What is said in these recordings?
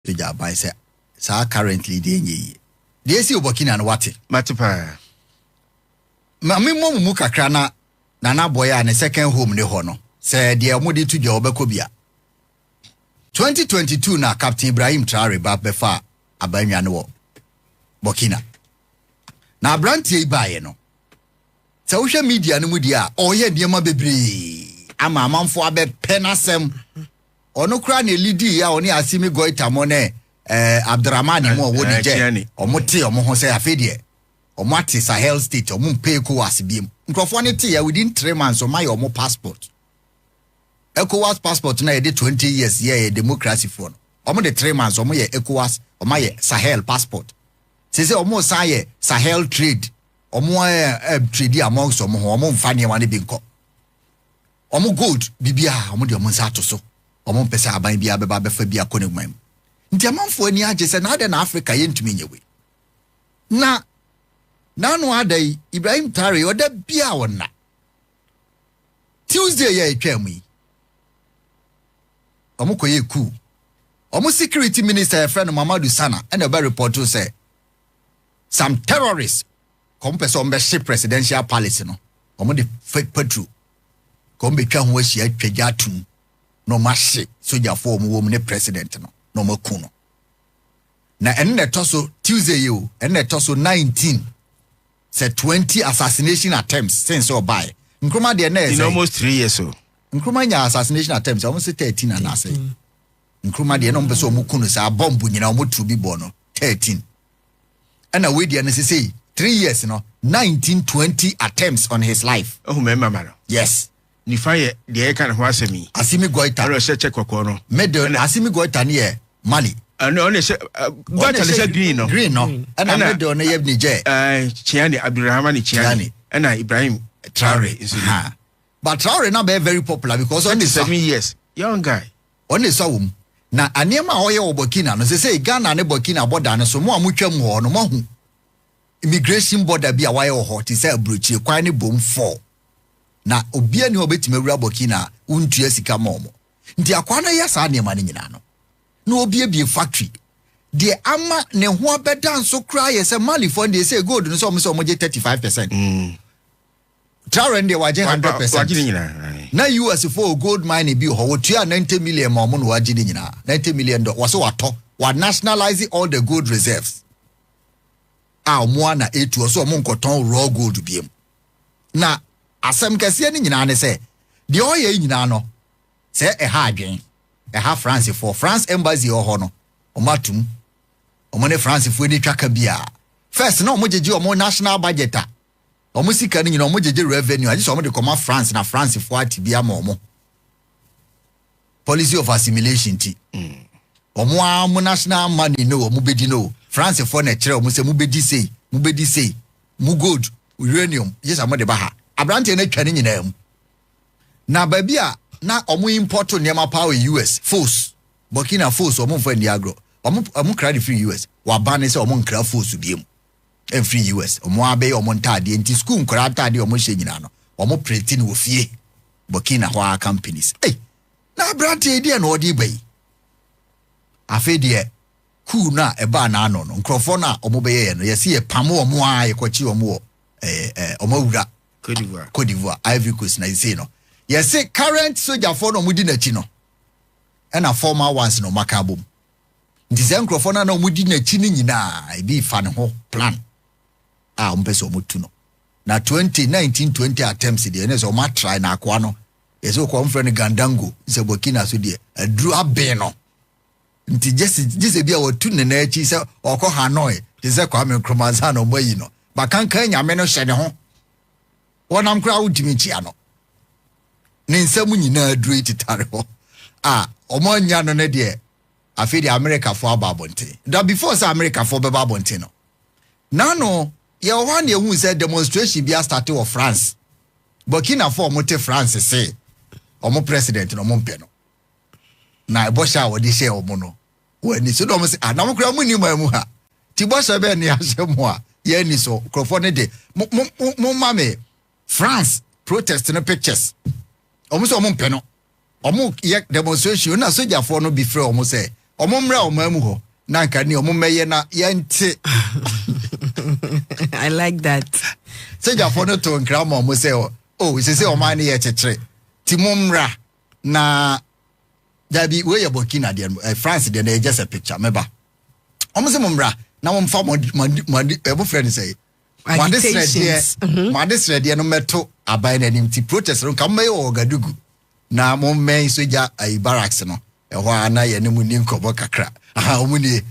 to Jabai say, Sir currently de see Burkina and what? Matipa. Mammy Muka Krana, Nana Boya and a second home ne hono. Said dear Moody to Joba Kobia. 2022 na Captain Ibrahim Traoré Babefa Abanyano Burkina. Na Branty Bayeno. Social media no mudia oye diema bebre ama amanfo abe penasem ono kra na lidi ya oni asimi goita mo ne Abdurrahman mo woni je omote omo ho se afedie omo ati Sahel state omo pay ECOWAS biem nkrofo ne te ya within 3 months omo ya omo passport ECOWAS passport na ye 20 years ye democracy for omo de 3 months omo ye ECOWAS omo ye Sahel passport se omo sa ye Sahel trade omo trade amongst omo mfa ne wane bi nko omo gold bibia omo de omo nsa to so omo pesa aban bia beba befa bia konegman nti amanfo ani age se na ade na Africa yentumi nyewe na no adai Ibrahim Traoré oda bia wona Tuesday ya etwamu omo koye ku omo security minister friend Mamadou Sana and a report to say some terrorists come person be ship presidential palace no omo de fake patrol come be twa ho ahia twagya atum no mahye soldier for omo ne president no maku no na enne toso Tuesday you enne toso 19 say 20 assassination attempts since or by nkruma de na in almost 3 years so nkruma nya assassination attempts almost 13 and say nkruma de no mpeso omo kunu sa bomb nyina omo tubi bo no 13 and we de na say 3 years no 1920 attempts on his life. Oh remember. Yes. Ni fire de kan ho asemi. Asimi Goita. Aro se check kokko no. Medel Asimi Goita ne Mali. No on se Goita le se green no. Green no. And medel na yeb Niger. Chiani Abdurrahman Chiani. And Ibrahim Traoré is ha. But Traoré na be very popular because on the 7 years. Young guy. On the sawum. Na anema oye Burkina no say Ghana ne Burkina border no so mo amutwam ho no mo hu. Immigration border bi a wire hot is a bruchi kwan ne bom 4 na obia ni obetime wura Burkina untua sika momo nti akwa na yasa ne ma ne nyina no na obia bi factory de ama ne ho abeda nso kra ye se Mali for dey say gold no so mo je 35%. Traoré de waje 100%. Na US for gold mine bi ho wotua 90 million mo no waje ne nyina $90 million waso wato wa nationalize all the gold reserves. Omo na etu so omo nkoton raw gold biem na asem kase ni nyina ne se de oye nyina no se ha adwen ha France for France embassy ho no omatum omo ne France for ni twaka bia first na omo jeje omo national budget a omo sika ni nyina omo jeje revenue aje so omo de koma France na France for atibia ma omo policy of assimilation ti omo am national money no omo bedi no France for na kire omo se mu bedi sei mu gold uranium yes amode ba ha abrante na twane nyina mu na babia na omo import niam power US force Burkina force omo fa ndi agro omo credit free US wa ban se omo nkra force biem en free US omo abe omo ntade enti school nkra ntade omo hye nyina no omo pretend wo fie Burkina ho companies na abrante dia na odi bai afedie ku na eba na ano no nkrofo na omobeye no yesi ye pamo omo a yekochi omo omawura Côte d'Ivoire Ivory Coast na yesi no yesi current soldier for no mudi na chi no na former ones no makabom ndize nkrofo na mudi na chi ni nyina ebi fa ne ho plan ompeso omotu no na 2019 attempts de so ma try na akwa no yesi ko mfrene Gandango se Burkina so de adru abe no nti jese bia wotu ne na achi se okọ Hanoi de se kwa me kromanza no moyi no bakanka nyame no hye ne ho wonam kra wudimi chi ano ne nsam nyina adru ititare ho omo nya no ne de afedi America for ababonte da before say America for babonte no nano ye wan ye hu say demonstration bia start of France Burkina for mote France say omo president no mo mpe no na bosha wodi share omo no wani so do mo say na mo kra mu ni mu ha ti bosha be ni asemo a ye ni so krofo ne de mo mame France protest no pictures omo so omo mpe no omo ye demonstration na soldier for no be free omo say omomra omamu ho na nka ni omomeye na yente. I like that. Say ja for no to nkra ma omo say oh say omani ye chechre timomra na Jabi we ya Burkina de France de just a picture meba. Omo say momra na mo mfa mo friend say Madis ready no meto abai na nim ti protest no kam me Ogadugu na mo men soja ai barracks no ho ana ye ne mu ni nkobo kakra aha omu ni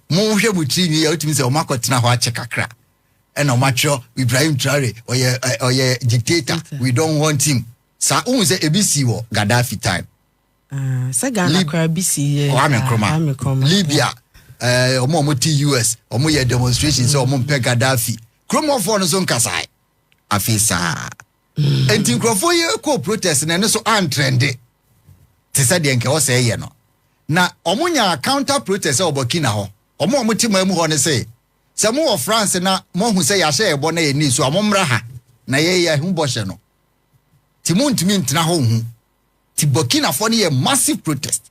mo hwe mu tri ni ya otimi say o makotena ho ache kakra e na o macho Ibrahim Traoré oye dictator we don't want him sa un say ebisi wo Gaddafi time sa Ghana kwa bisi Libya omo ti US omo ye demonstrations omo mpe Gaddafi Kromo for no son kasai afisa enti nkrofo ye ko protest na ne so antrende te said enke o say ye no na omo nya counter protest e Burkina ho omo ti mamu ho ne say se mo France na mo hu say ya hye ebo na ye ni so omo mra ha na ye hu bo hye no ti mo ntimi ntina ho hu ti Burkina for ne massive protest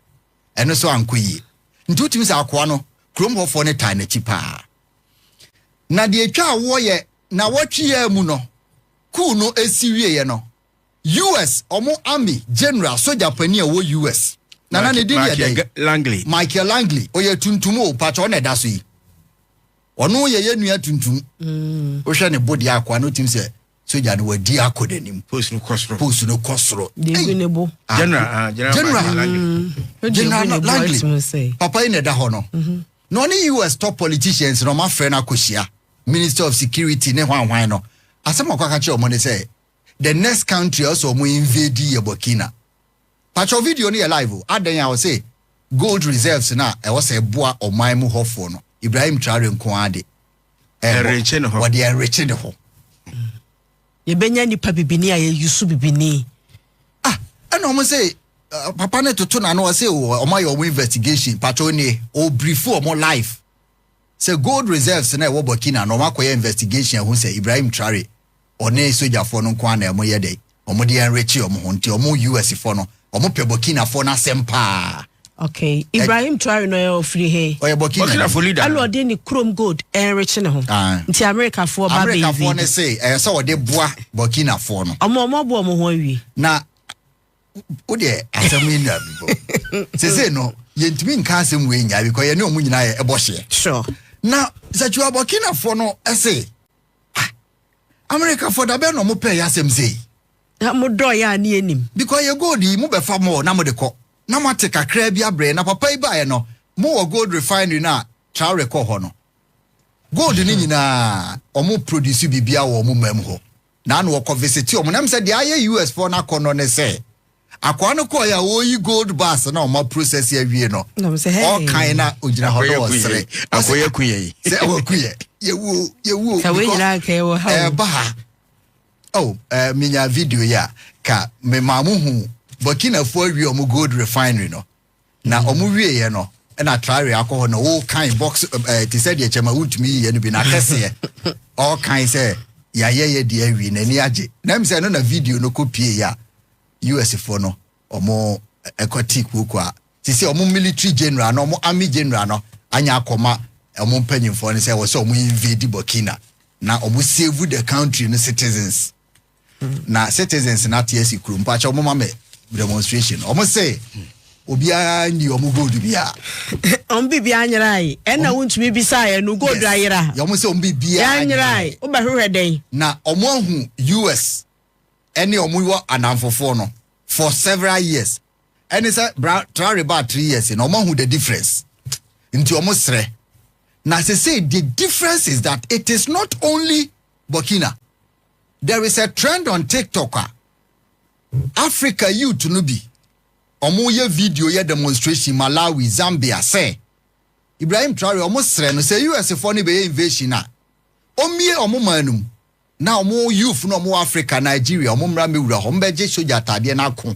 eno so ankoyi nti utimi sa akwa no Kromo for ne time na chipa na de etwa wo ye na wotwe ya mu no ku no esiwie ye no US omo army general soldier pani a wo US na ne din ya Michael Langley oye tuntum o pacho na da so yi ono ye nua tuntum o hwe ne body akwa no tim se soldier no wadi akodanim post no kosro general Langley papa ine da ho no no ni US top politicians no ma frɛ na koshia Minister of Security ne hwan no asema kwa kache omo ne say the next country also mo invade ye Burkina patcho video ni live adan ya say gold reserves na e wo say boa oman mu hofo no Ibrahim Traoré nko ade enriche ne ho what they enriche ne ho ye benya nipa bibini aye yusu bibini and omo say papa ne toto na no say omo your investigation patcho ni o brief omo life say gold reserves na wo Burkina no makoye investigation who say Ibrahim Traoré one soldier for no kwa na mo ye dey omo dey enrichi omo ho nti omo US for no omo pe Burkina for na sempa. Okay, Ibrahim Traoré no free he oye Burkina for leader allo dey ni chrome gold enrichi ne ho nti America for ba be America for ne say so wo dey boa Burkina for no omo bo omo ho awi na o dey asem ina bibo say no yentimi nka asem we nya because ye ne omo nyina ye ebo hye sure. Now, Satua Burkina for no essay. America for the ben no mo pay yasem say. Mo do ya ni enim. Because you go di mo be fa mo na mo de ko. Na mo te kakra bia bre na papa iba ye no. Mo wo gold refinery na Traoré ko ho no. Gold ni nyina omo produce bibia wo mo mam ho. Na no wo visit omo nam say de aye US for na kono ne say. Akwa no ko ya oyi gold bars na omo process ya wie no. All kind na ojina ho do sere. Akoye kuye. Say akoye. Yewu. Ka we nyina ka wo ha. Ba. Oh, minya video ya ka me mamu hu Burkina for wie omo gold refinery no. Na omo wie ye no. Na Traoré akọ no all kind box ti said ye chema wutumi ye no bi na kese. All kind say ya ye de awi na ni age. Na me say no na video no kopie ya. US for no omo ekoti kwokwa ti say omo military general no omo army general no anya akoma omo mpanyimfo ne say wo say omo invade Burkina na omo save the country no citizens na citizens na TSC krum pa cha omo mame demonstration omo say obia ni omo gold bia bibia anyrai na wontumi bisa ye no gold ayira ya omo say omo bibia anyrai wo ba hwehwe den na omo ahu US any omuwa anamfofo no for several years and it's Traoré about 3 years no man who the difference into almost sre na say the difference is that it is not only Burkina. There is a trend on TikTok Africa youth no be omo ye video ye demonstration Malawi Zambia say Ibrahim Traoré almost sre no say US for ni be invasion na omie omo manum na omo youth no omo Africa Nigeria omo mra mewura ho mbeje soja atade na ko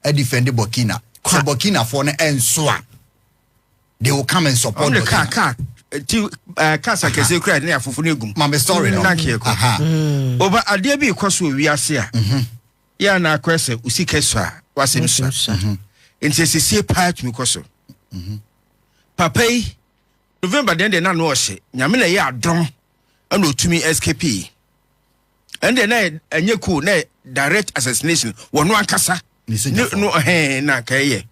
e defend Burkina so Burkina for no enso they will come and support the car kasa kese kura ne afofo ne gum mama story no oba ade bi ikoso wiase a ya na akwess usike so a wasem so enti sese part mi koso papai November den na no ohye nyame na ye adom ana otumi escape and then enye cool na direct assassination wono ankasa no na kaye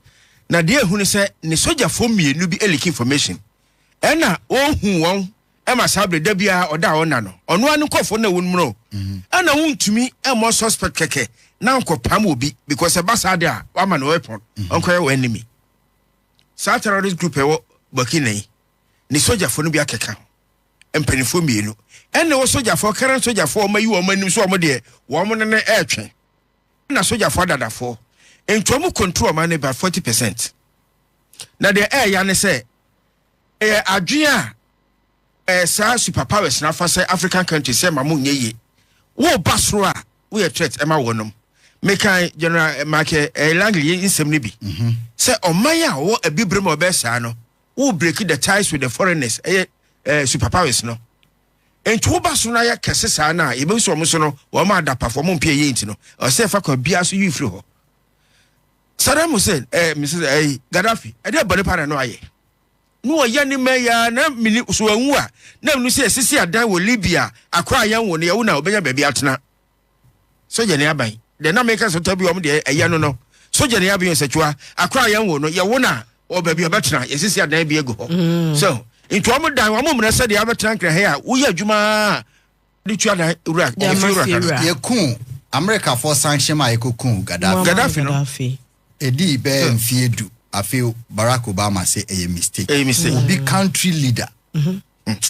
na de ehunu se ne soja fo mienu bi eliki information ena ohun won e ma sabre da bia oda wona no ono an kofo na wonmu no ana wontumi e mo suspect keke na nkopam obi because e basa de a wa ma no weapon onko ye enemy sa terrorist group e wo Burkina ni soja fo no bi akeka empanifo mienu ene wo soja fo current soja fo mayi wo manim so wo de wo mo ne etwe na soja fo dadafo entwomu control man by 40%. Na de ya ne say adwea sa superpowers na fa say African countries say mamu nyeye wo basro a we threat ema wonom mekan general marke langley insem ne bi say oman a wo abibrem obesa no wo break the ties with the foreigners superpowers no entwo basro na ya kese sa na e be so mo so no wo ma da perform mpie ye nti no o say fa kwa bia so yifri ho Saddam Hussein Mrs. Gaddafi ade bone para no aye no oya ni meya na mini so anwu a na mnu se sisi adan wo Libya akwa yan wo ne ye wo na obenya baabi atena soja ne aban de na make so tabi wo de eya no soja ne aban secwa akwa yan wo no ye wo na o baabi obetena ye sisi adan bi ego ho so into am dan wo mumna se de abetena nkra he a wo ye adwuma de twa da ura ye ku America for sanction ma ye ku Gaddafi no Edi be mfiedu afeo Barack Obama say a mistake. Big country leader.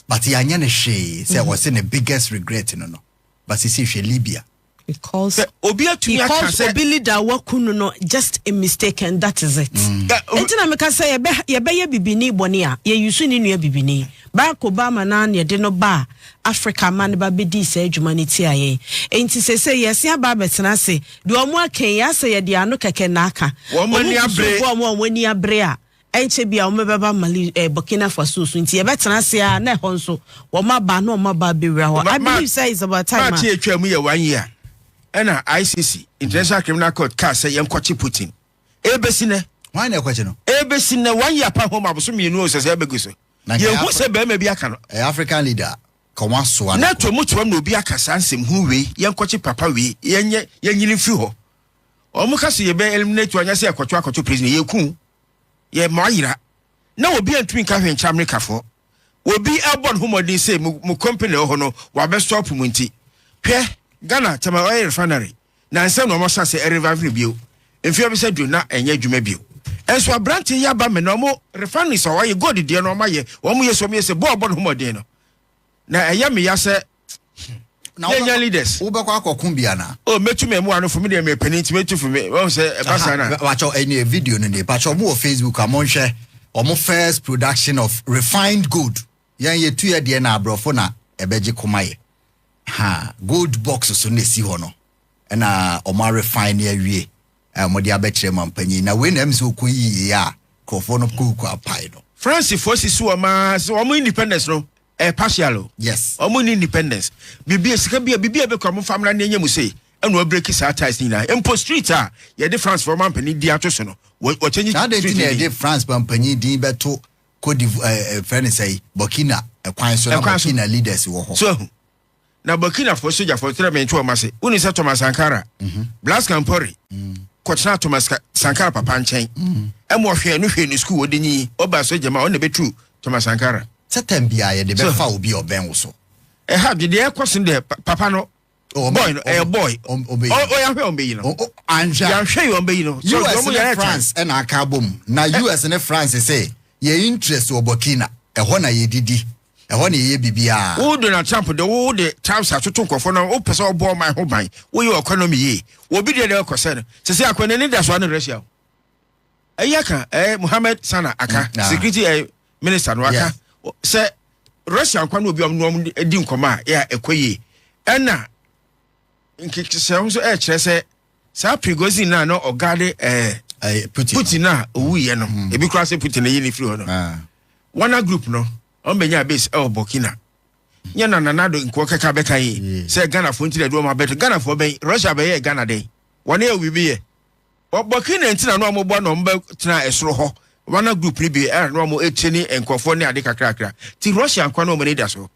But he anyane she say was the biggest regret no. But he say she Libya. Because obi leader wakunu no just a mistake and that is it. Entina me ka say ye be bibini boni a ye yusu ni nua bibini. Barack Obama na ye de no ba Africa man ba be di say humanity aye. Enti say yes ya ba betena se de omo akan ya say ye de ano keke na aka. Omo ni abre a enche bia omo beba Mali Burkina Faso so nti ye betena se a na ho nso wo ma ba na omo ba be wura ho. I believe say it's about time. Ma tie atwa mu ye 1 year. Ena ICC International Criminal Court ka say yenkwachi Putin. Ebesi ne why na kwachi no? Ebesi ne 1 year pa home abuso mienu o say ebeguso. Ye hu se be ma bi aka no. African leader Koma so na to mutuam na obi akasa nsem hu we yenkwachi papa we yenye yenyini fi ho. Omo ka se ye be eliminate anya se akwacho president ye ku ye moayira. Na obi antumi ka hwencha America fo. Obi abon homodin say mu company ho no wa be stop mu nti. Hwe Ghana tama oil refinery na nse no mo sha se revive bio enfia be se do na enye dwuma bio enso abranti ya ba me no mo refinery so wa ye god de no ma ye wo mo ye so me se bo obo no modin no na eya me ya se na enya leaders wo be kwa akokun bia na o metu me mu anu fo me de me peniti metu fo me wo se e basa na wa cho any video no dey pa cho mo Facebook amon hwe omo first production of refined gold yan ye tu ye de na abrofo na ebeji komaye gold box so na si ho no na o refine awie mo de abekire mampanyi na we na mse okoyi ya krofo no kuku apai no France force su o ma so o independence no partial yes o independence bibia sika bibia be kwa mo family na nyam sei eno o break sa ties ni na impo street a ye de France for mampanyi di atoso no o change street na de France mampanyi din beto Côte d'Ivoire friend say Burkina Ekwan so na Burkina leaders wo ho so na Burkina for soja for 3 men to mase uni se Thomas Sankara Blas Campore kochna Thomas Sankara papa nchen emo hwe no hwe ni school odinyi oba soja ma on na betru Thomas Sankara setem bia ye de be fa obi oben wo so ha de question de papa no boy no boy ya hwe ombe yi no anja ya hwe yi ombe yi no so US France and aka bom na US and France say ye interest o Burkina ho na ye didi ho na ye bibia wo Donald Trump de wo de Trump atoto nkofo no wo pese obo man ho ban wo ye economy ye wo bi de ekose no se akwane ni da so na Russia ayaka Mohammed Sana aka security minister no aka se Russia nkwa no obi om di nkoma ya ekoye ena nkikise ho so kire se sa Prigozhin na no ogade Putin na owu ye no ebi kura se Putin ye ni free ho no wana group no on benya base Burkina nya na nanado nko keka beka yi say Ghana fo ntire do ma beto Ghana fo ben Russia be ye Ghana dey wona e wibi ye Burkina ntina no ambo no mba tena esoro ho one group ni be no mo etini enkofo ne ade kakra ti Russia kwa no mo ne da so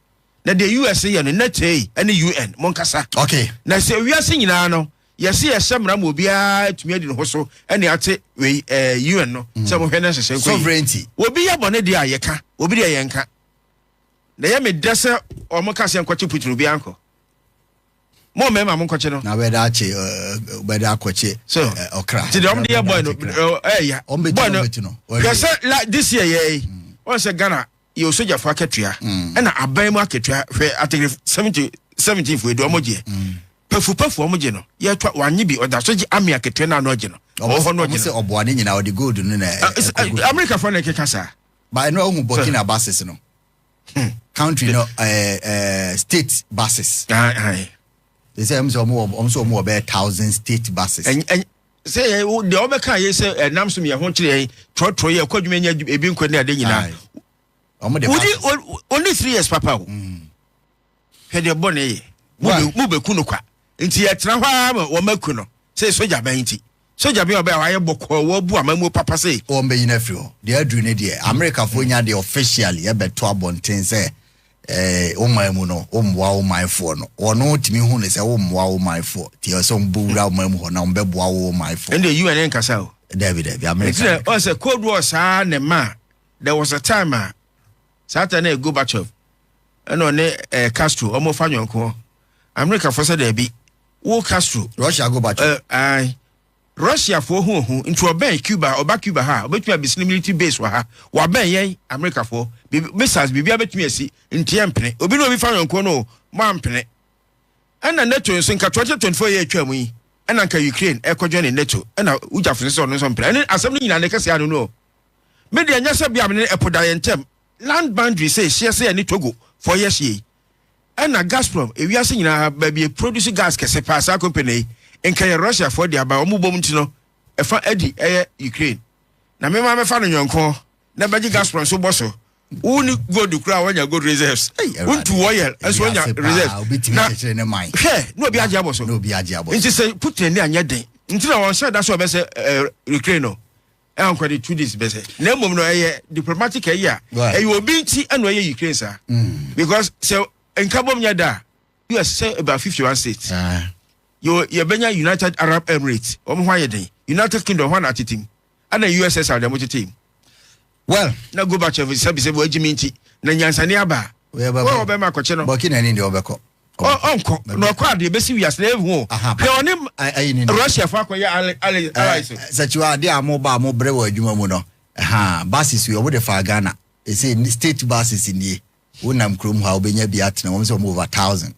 na the USA ya no netei ene UN monkasa okay na se wiase nyina no yesi yeshemra mo bia tumi adi no so ene ate we UN no se mo hwene hwehwe sovereignty obi ya bone de ayeka obi de yenka na ya me dese o mo kase enkoche puturu bi anko mo mema mo nkoche no na weda ache weda akoche okra ti de om de boy no ya boy no yesa la this year ye on se Ghana you soja for aketua na aban mu aketua hwe ategre 70 fu edo omoje pafu omoje no ye twa wanye bi oda soji ami aketua na no oje no ho no oje se oboane nyina odi gold no na America for na kekasa ba no hu Burkina bases no country no state bases they say I'm so more about 1,000 state buses. Say the Obeka ye say namsum ye ho kire trotro ye kwadwuma nya ebi nkwa ne ade nyina. Only 3 years papa. Hede bone ye. Mu beku no kwa. Nti ye tra hwa ma wo maku no. Say soja ban nti. Soja bi oba wa ye bokọ wo bu amamu papa say. O mbe yina fri ho. De adru ne de America fo nya de officially ye beto abonten say omamu no omwa omaifo no ono timi hu ne se omwa omaifo ti so mbura omamu ho na ombeboa omaifo and the UN nkasa o David America o se Cold War sa ne ma there was a time Satan e Gorbachev eno ne Castro omo fanyonko America for say there be wo Castro Russia Gorbachev Russia for who into oban Cuba oba Cuba ha obetumi abisini military base wa ha wa ban yen America for missiles bibia betumi asi ntiempene obi no obi fa yonko no mampene ana NATO nso nka 2024 year atwa mu yi ana nka Ukraine ekwadwo ne NATO ana ujafo se ono so mpene ene asem no nyina ne kase anu no media nya se bia me epoda yentem land boundary say share say ani Togo 4 years yi ana Gazprom ewiase nyina ba bi produce gas kese pa sa company enka Russia for the aba omubom ntino efa edi Ukraine na me ma me fa no yonko na baji Gazprom so boso uni go do kra wanya go reserves unto oil as wanya reserves na mine no bi aje aboso no bi aje aboso nti say Putin ni anya den nti na won say that so be say Ukraine no e anko the 2 days be say na mom no diplomatic ya obi nti eno Ukraine sa because so enkabom nya da US say about 51 states you benya United Arab Emirates hwa yeden United Kingdom hwa na team and the USSR the multi team well na Gorbachev say bo agiminti na nyansane aba we be ma koche no Burkina ni de obeko onko no kwa de besi wiase na ehu pe oni Russia fa akoya allies sachiwa de amoba amobre wa adwuma mu no basis we obo fa Ghana say state basis ni wonam krom ha obenya bi atena wo say over 1,000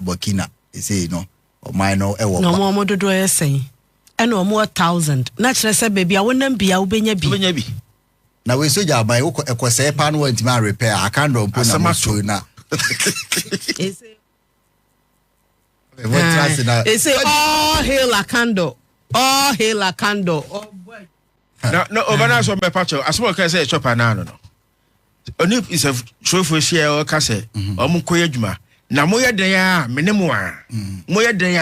Burkina say no minor ewo no mo dodo yesen eno mo 1,000 na kire se baby a wonam bia obenya bi na we soja abai ekose pa no wantima repair akando mpo na so na ese all hail akando oh boy no obana so me pacho asmo kan say chopa na no oni is a trophy share o ka say o mo koyadwuma na mo yeden a menemu a mo yeden